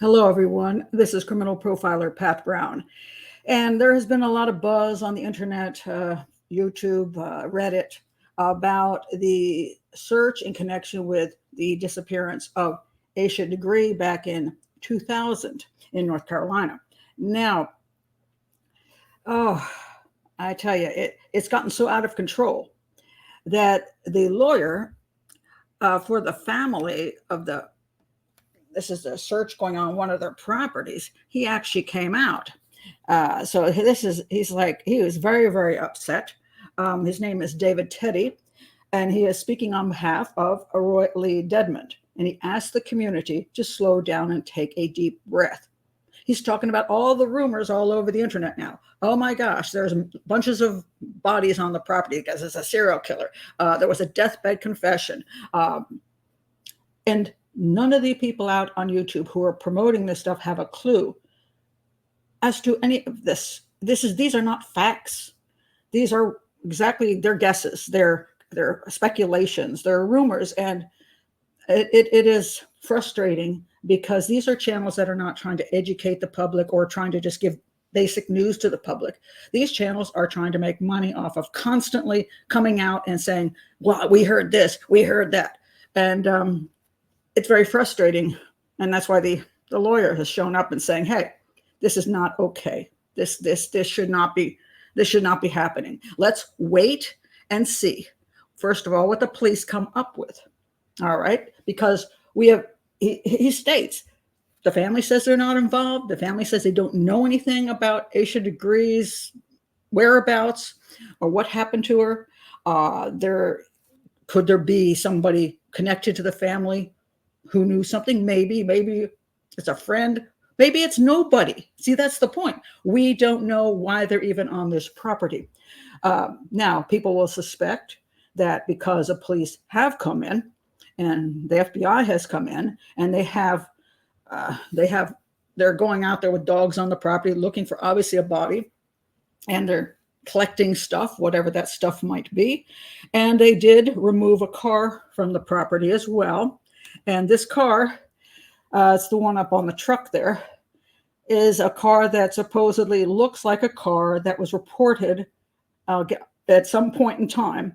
Hello, everyone. This is criminal profiler Pat Brown. And there has been a lot of buzz on the internet, YouTube, Reddit, about the search in connection with the disappearance of Asha Degree back in 2000 in North Carolina. Now, oh, I tell you, it's gotten so out of control that the lawyer for the family of this is a search going on one of their properties, he actually came out. He was very, very upset. His name is David Teddy, and he is speaking on behalf of Roy Lee Dedmond. And he asked the community to slow down and take a deep breath. He's talking about all the rumors all over the internet now. Oh my gosh, there's bunches of bodies on the property because it's a serial killer. There was a deathbed confession. And none of the people out on YouTube who are promoting this stuff have a clue as to any of this. These are not facts. These are exactly their guesses, their speculations, their rumors, and it is frustrating because these are channels that are not trying to educate the public or trying to just give basic news to the public. These channels are trying to make money off of constantly coming out and saying, well, we heard this, we heard that. And it's very frustrating. And that's why the lawyer has shown up and saying, hey, this is not okay. This should not be happening. Let's wait and see, first of all, what the police come up with. All right, because he states the family says they're not involved. The family says they don't know anything about Asha Degree's whereabouts or what happened to her. Could there be somebody connected to the family who knew something? Maybe it's a friend. Maybe it's nobody. See, that's the point. We don't know why they're even on this property. Now, people will suspect that because the police have come in and the FBI has come in and they're going out there with dogs on the property looking for obviously a body, and they're collecting stuff, whatever that stuff might be. And they did remove a car from the property as well. And this car, it's the one up on the truck there, is a car that supposedly looks like a car that was reported at some point in time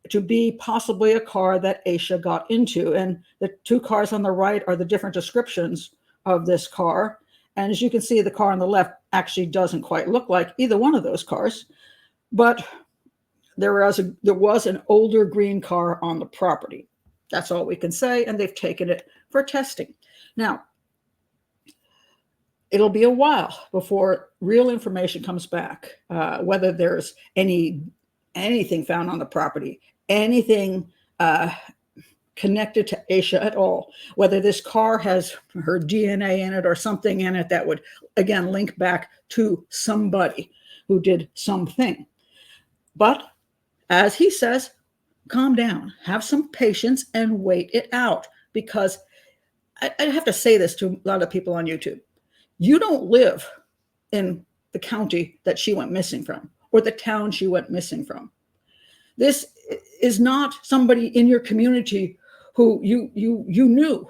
to be possibly a car that Asha got into. And the two cars on the right are the different descriptions of this car. And as you can see, the car on the left actually doesn't quite look like either one of those cars. But there was an older green car on the property. That's all we can say. And they've taken it for testing. Now, it'll be a while before real information comes back, whether there's anything found on the property, anything connected to Asha at all, whether this car has her DNA in it or something in it that would, again, link back to somebody who did something. But as he says, calm down, have some patience and wait it out, because I have to say this to a lot of people on YouTube. You don't live in the county that she went missing from or the town she went missing from. This is not somebody in your community who you knew,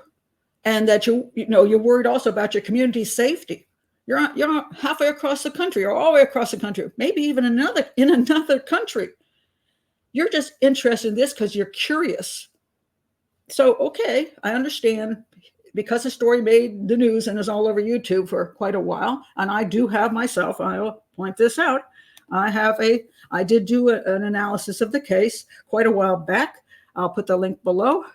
and that you're worried also about your community's safety. You're halfway across the country or all the way across the country, maybe even in another country. You're just interested in this because you're curious. So, okay, I understand, because the story made the news and is all over YouTube for quite a while. And I do have myself, I'll point this out, I did do an analysis of the case quite a while back. I'll put the link below.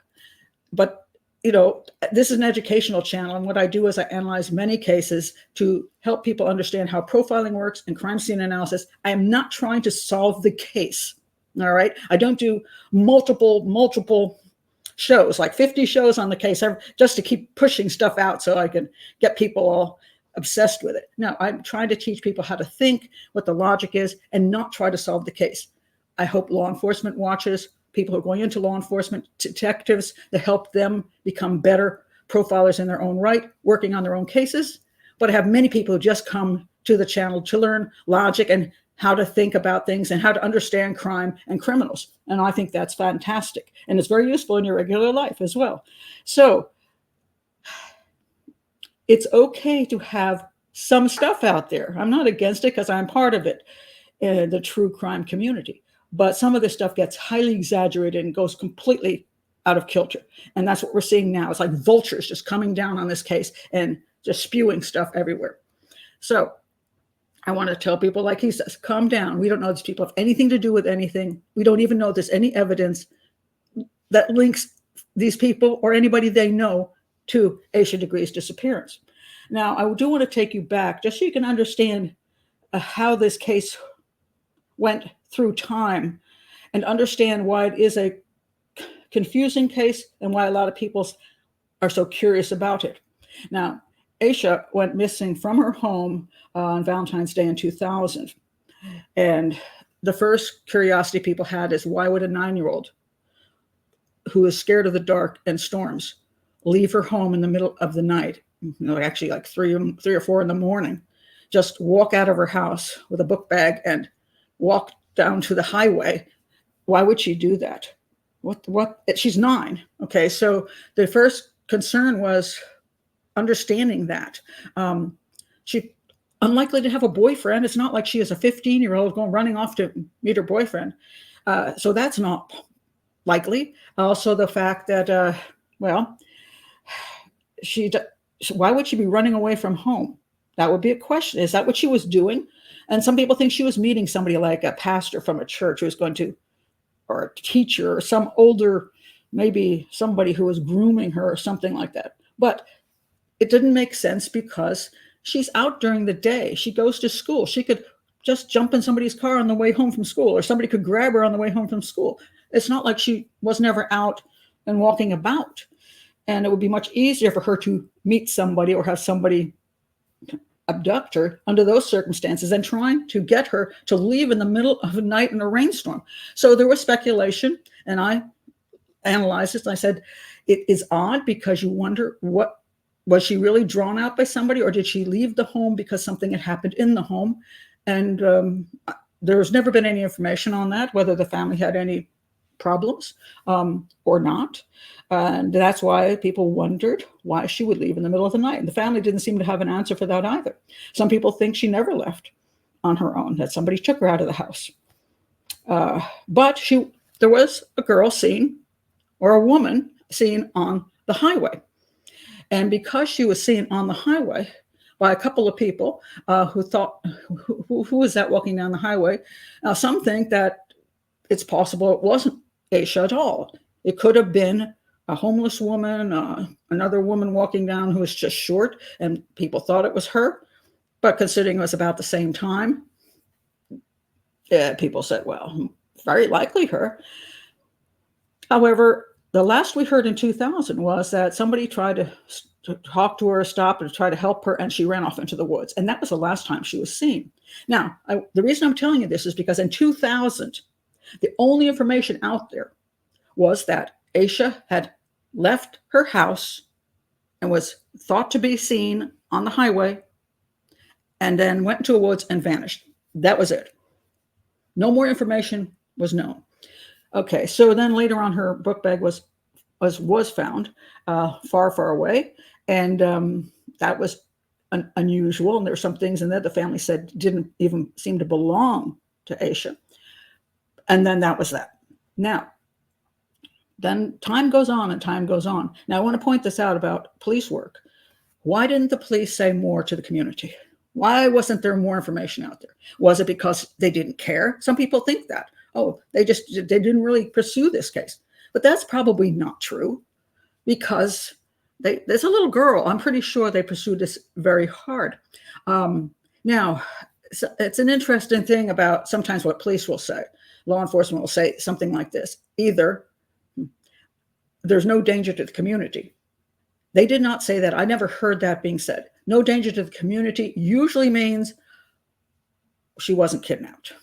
But, this is an educational channel. And what I do is I analyze many cases to help people understand how profiling works and crime scene analysis. I am not trying to solve the case. All right. I don't do multiple shows, like 50 shows on the case, just to keep pushing stuff out so I can get people all obsessed with it. No, I'm trying to teach people how to think, what the logic is, and not try to solve the case. I hope law enforcement watchers, people who are going into law enforcement, detectives, to help them become better profilers in their own right, working on their own cases. But I have many people who just come to the channel to learn logic and how to think about things and how to understand crime and criminals. And I think that's fantastic. And it's very useful in your regular life as well. So it's okay to have some stuff out there. I'm not against it because I'm part of it, the true crime community. But some of this stuff gets highly exaggerated and goes completely out of kilter. And that's what we're seeing now. It's like vultures just coming down on this case and just spewing stuff everywhere. So I want to tell people, like he says, calm down. We don't know these people have anything to do with anything. We don't even know there's any evidence that links these people or anybody they know to Asha Degree's disappearance. Now, I do want to take you back just so you can understand how this case went through time and understand why it is a confusing case and why a lot of people are so curious about it. Now, Asha went missing from her home on Valentine's Day in 2000. And the first curiosity people had is, why would a 9-year-old who is scared of the dark and storms leave her home in the middle of the night, actually like 3 or 4 in the morning, just walk out of her house with a book bag and walk down to the highway? Why would she do that? What? She's 9. Okay, so the first concern was understanding that. She unlikely to have a boyfriend. It's not like she is a 15-year-old going running off to meet her boyfriend. So that's not likely. Also, the fact that, why would she be running away from home? That would be a question. Is that what she was doing? And some people think she was meeting somebody like a pastor from a church who was going to, or a teacher, or some older, maybe somebody who was grooming her or something like that. But it didn't make sense because she's out during the day. She goes to school. She could just jump in somebody's car on the way home from school, or somebody could grab her on the way home from school. It's not like she was never out and walking about. And it would be much easier for her to meet somebody or have somebody abduct her under those circumstances than trying to get her to leave in the middle of the night in a rainstorm. So there was speculation, and I analyzed this. And I said, it is odd because you wonder, what was she really drawn out by somebody, or did she leave the home because something had happened in the home? And there's never been any information on that, whether the family had any problems or not. And that's why people wondered why she would leave in the middle of the night. And the family didn't seem to have an answer for that either. Some people think she never left on her own, that somebody took her out of the house. But there was a girl seen, or a woman seen on the highway. And because she was seen on the highway by a couple of people who thought, who was that walking down the highway? Now, some think that it's possible it wasn't Asha at all. It could have been a homeless woman, another woman walking down who was just short, and people thought it was her. But considering it was about the same time, people said, well, very likely her. However, the last we heard in 2000 was that somebody tried to talk to her, stop, and try to help her, and she ran off into the woods. And that was the last time she was seen. Now, the reason I'm telling you this is because in 2000, the only information out there was that Asha had left her house and was thought to be seen on the highway, and then went into a woods and vanished. That was it. No more information was known. Okay, so then later on, her book bag was found far, far away, and that was unusual. And there were some things in there the family said didn't even seem to belong to Asha. And then that was that. Now, then time goes on and time goes on. Now, I want to point this out about police work. Why didn't the police say more to the community? Why wasn't there more information out there? Was it because they didn't care? Some people think that. Oh, they didn't really pursue this case. But that's probably not true, because there's a little girl. I'm pretty sure they pursued this very hard. Now, it's an interesting thing about sometimes what police will say. Law enforcement will say something like this. Either there's no danger to the community. They did not say that. I never heard that being said. No danger to the community usually means she wasn't kidnapped.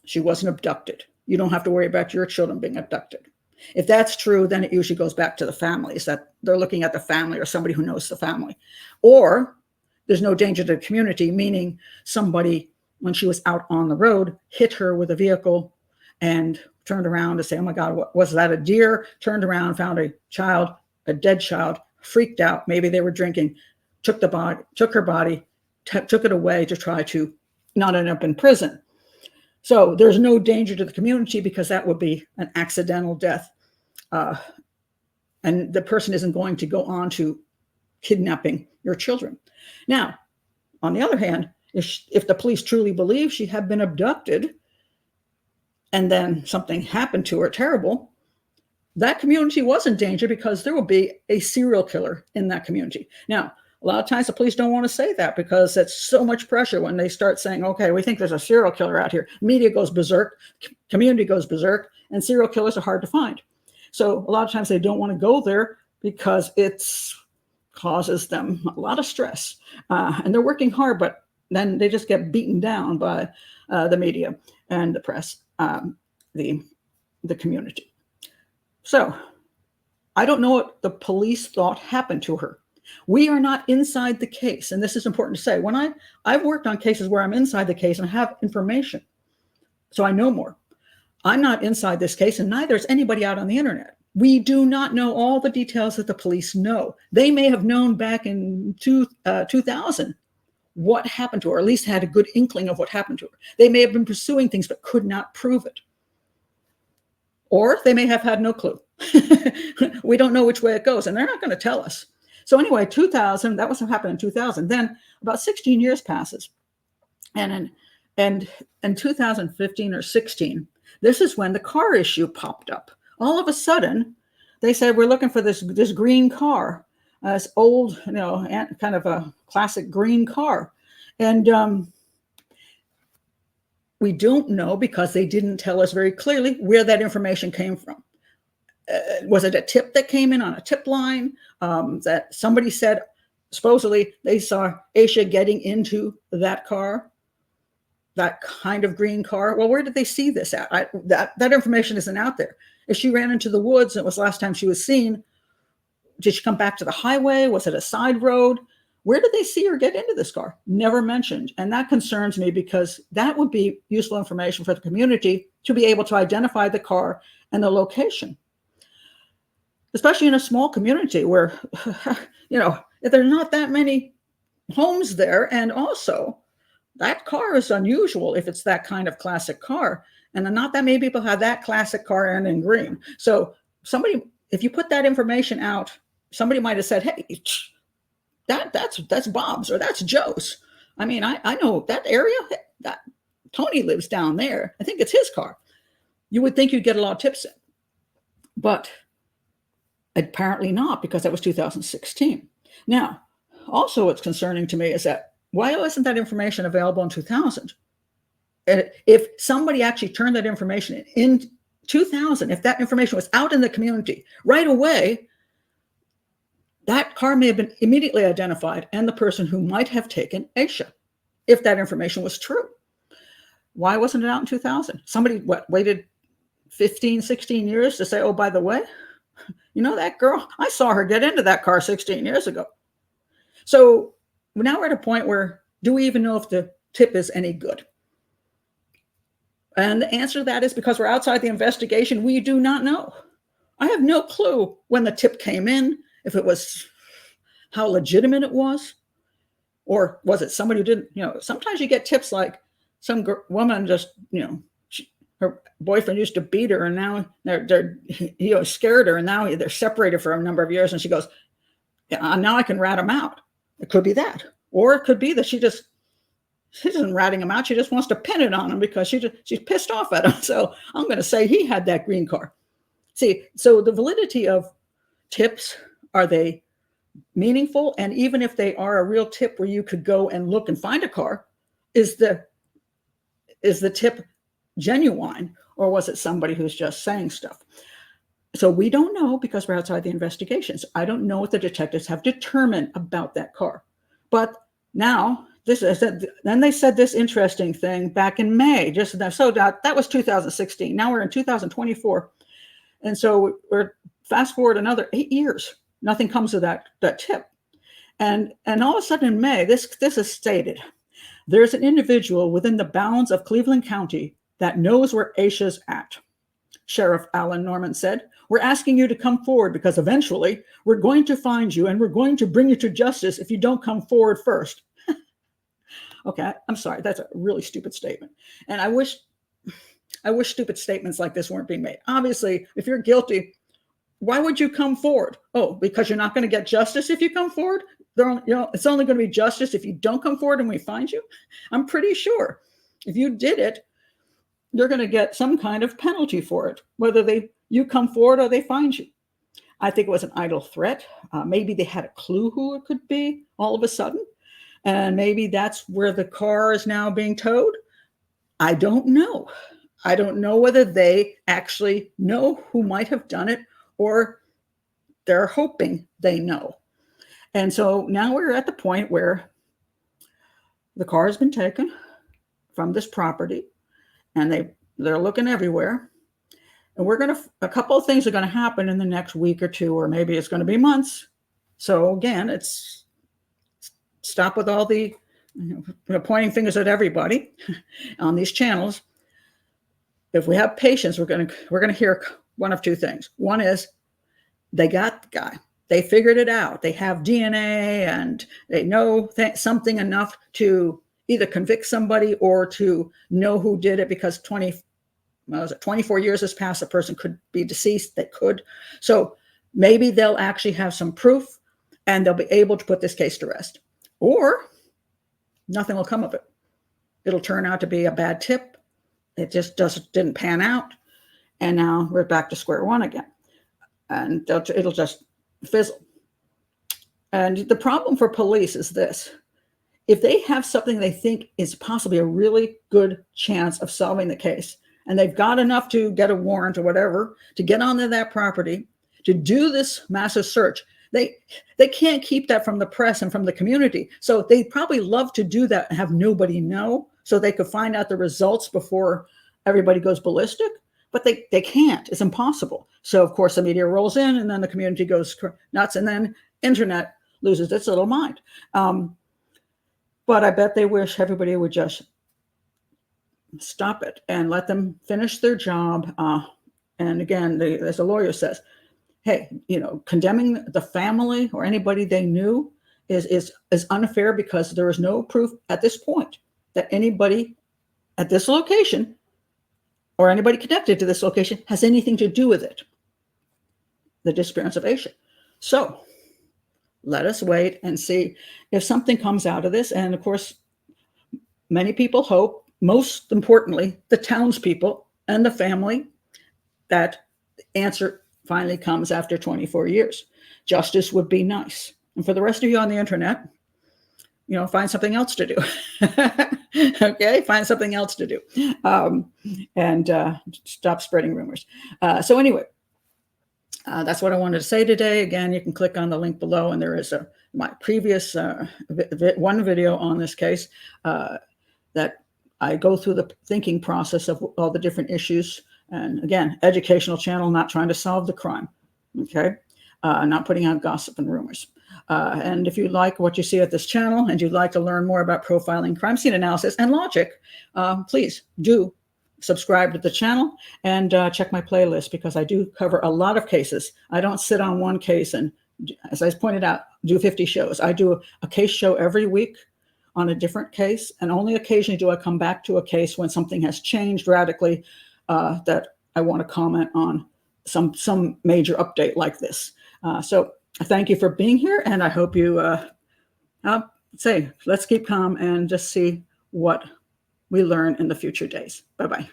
She wasn't abducted. You don't have to worry about your children being abducted. If that's true, then it usually goes back to the families, that they're looking at the family or somebody who knows the family. Or there's no danger to the community, meaning somebody, when she was out on the road, hit her with a vehicle and turned around to say, oh my God, what was that, a deer? Turned around, found a dead child, freaked out. Maybe they were drinking, took her body, took it away to try to not end up in prison. So there's no danger to the community because that would be an accidental death. And the person isn't going to go on to kidnapping your children. Now, on the other hand, if the police truly believe she had been abducted and then something happened to her terrible, that community was in danger because there will be a serial killer in that community. Now, a lot of times the police don't want to say that because that's so much pressure when they start saying, okay, we think there's a serial killer out here. Media goes berserk, community goes berserk, and serial killers are hard to find. So a lot of times they don't want to go there because it causes them a lot of stress. And they're working hard, but then they just get beaten down by the media and the press, the community. So I don't know what the police thought happened to her. We are not inside the case. And this is important to say. When I've worked on cases where I'm inside the case and I have information, so I know more. I'm not inside this case, and neither is anybody out on the internet. We do not know all the details that the police know. They may have known back in 2000 what happened to her, or at least had a good inkling of what happened to her. They may have been pursuing things but could not prove it. Or they may have had no clue. We don't know which way it goes, and they're not going to tell us. So anyway, 2000, that was what happened in 2000. Then about 16 years passes. And in 2015 or 16, this is when the car issue popped up. All of a sudden, they said, we're looking for this green car, this old, kind of a classic green car. And we don't know because they didn't tell us very clearly where that information came from. Was it a tip that came in on a tip line that somebody said, supposedly they saw Asha getting into that car, that kind of green car? Well, where did they see this at? That information isn't out there. If she ran into the woods, and it was last time she was seen, did she come back to the highway? Was it a side road? Where did they see her get into this car? Never mentioned. And that concerns me because that would be useful information for the community to be able to identify the car and the location. Especially in a small community where, if there's not that many homes there. And also, that car is unusual if it's that kind of classic car. And not that many people have that classic car and in green. So if you put that information out, somebody might have said, hey, that's Bob's or that's Joe's. I mean, I know that area, that Tony lives down there. I think it's his car. You would think you'd get a lot of tips in. But apparently not, because that was 2016. Now, also what's concerning to me is that why wasn't that information available in 2000? If somebody actually turned that information in 2000, if that information was out in the community right away, that car may have been immediately identified and the person who might have taken Asha, if that information was true. Why wasn't it out in 2000? Somebody waited 15, 16 years to say, oh, by the way, that girl, I saw her get into that car 16 years ago. So now we're at a point where, do we even know if the tip is any good? And the answer to that is because we're outside the investigation, we do not know. I have no clue when the tip came in, if it was, how legitimate it was, or was it somebody who didn't, sometimes you get tips like some woman just, her boyfriend used to beat her and now they're scared her and now they're separated for a number of years. And she goes, yeah, now I can rat him out. It could be that. Or it could be that she isn't ratting him out. She just wants to pin it on him because she's pissed off at him. So I'm going to say he had that green car. See, so the validity of tips, are they meaningful? And even if they are a real tip where you could go and look and find a car, is the tip genuine, or was it somebody who's just saying stuff? So we don't know because we're outside the investigations. I don't know what the detectives have determined about that car. But now, then they said this interesting thing back in May. So that was 2016. Now we're in 2024. And so we're fast forward another 8 years. Nothing comes of that tip. And all of a sudden in May, this is stated. There's an individual within the bounds of Cleveland County that knows where Asha's at. Sheriff Alan Norman said. "We're asking you to come forward because eventually we're going to find you and we're going to bring you to justice if you don't come forward first." Okay, I'm sorry. That's a really stupid statement. And I wish stupid statements like this weren't being made. Obviously, if you're guilty, why would you come forward? Oh, because you're not going to get justice if you come forward? It's only going to be justice if you don't come forward and we find you? I'm pretty sure if you did it, you're going to get some kind of penalty for it, whether you come forward or they find you. I think it was an idle threat. Maybe they had a clue who it could be all of a sudden. And maybe that's where the car is now being towed. I don't know. I don't know whether they actually know who might have done it or they're hoping they know. And so now we're at the point where the car has been taken from this property and they're looking everywhere. And a couple of things are going to happen in the next week or two, or maybe it's going to be months. So again, it's stop with all the pointing fingers at everybody on these channels. If we have patience, we're going to hear one of two things. One is they got the guy. They figured it out. They have DNA and they know something enough to either convict somebody or to know who did it, because 24 years has passed. A person could be deceased. They could. So maybe they'll actually have some proof and they'll be able to put this case to rest. Or nothing will come of it. It'll turn out to be a bad tip. It just didn't pan out. And now we're back to square one again. And it'll just fizzle. And the problem for police is this. If they have something they think is possibly a really good chance of solving the case, and they've got enough to get a warrant or whatever, to get onto that property, to do this massive search, they can't keep that from the press and from the community. So they probably love to do that and have nobody know so they could find out the results before everybody goes ballistic. But they can't. It's impossible. So, of course, the media rolls in and then the community goes nuts and then internet loses its little mind. But I bet they wish everybody would just stop it and let them finish their job. And again, as the lawyer says, hey, condemning the family or anybody they knew is unfair, because there is no proof at this point that anybody at this location or anybody connected to this location has anything to do with it, the disappearance of Asha. So let us wait and see if something comes out of this. And of course, many people hope, most importantly, the townspeople and the family, that the answer finally comes after 24 years. Justice would be nice. And for the rest of you on the internet, find something else to do. Okay, find something else to do, and stop spreading rumors. So anyway, that's what I wanted to say today. Again, you can click on the link below, and there is my previous one video on this case that I go through the thinking process of all the different issues. And again, educational channel, not trying to solve the crime. Okay, not putting out gossip and rumors. And if you like what you see at this channel and you'd like to learn more about profiling, crime scene analysis, and logic, please do subscribe to the channel and check my playlist, because I do cover a lot of cases. I don't sit on one case and, as I pointed out, do 50 shows. I do a case show every week on a different case, and only occasionally do I come back to a case when something has changed radically that I want to comment on some major update like this. So thank you for being here, and I hope you let's keep calm and just see what we learn in the future days. Bye-bye.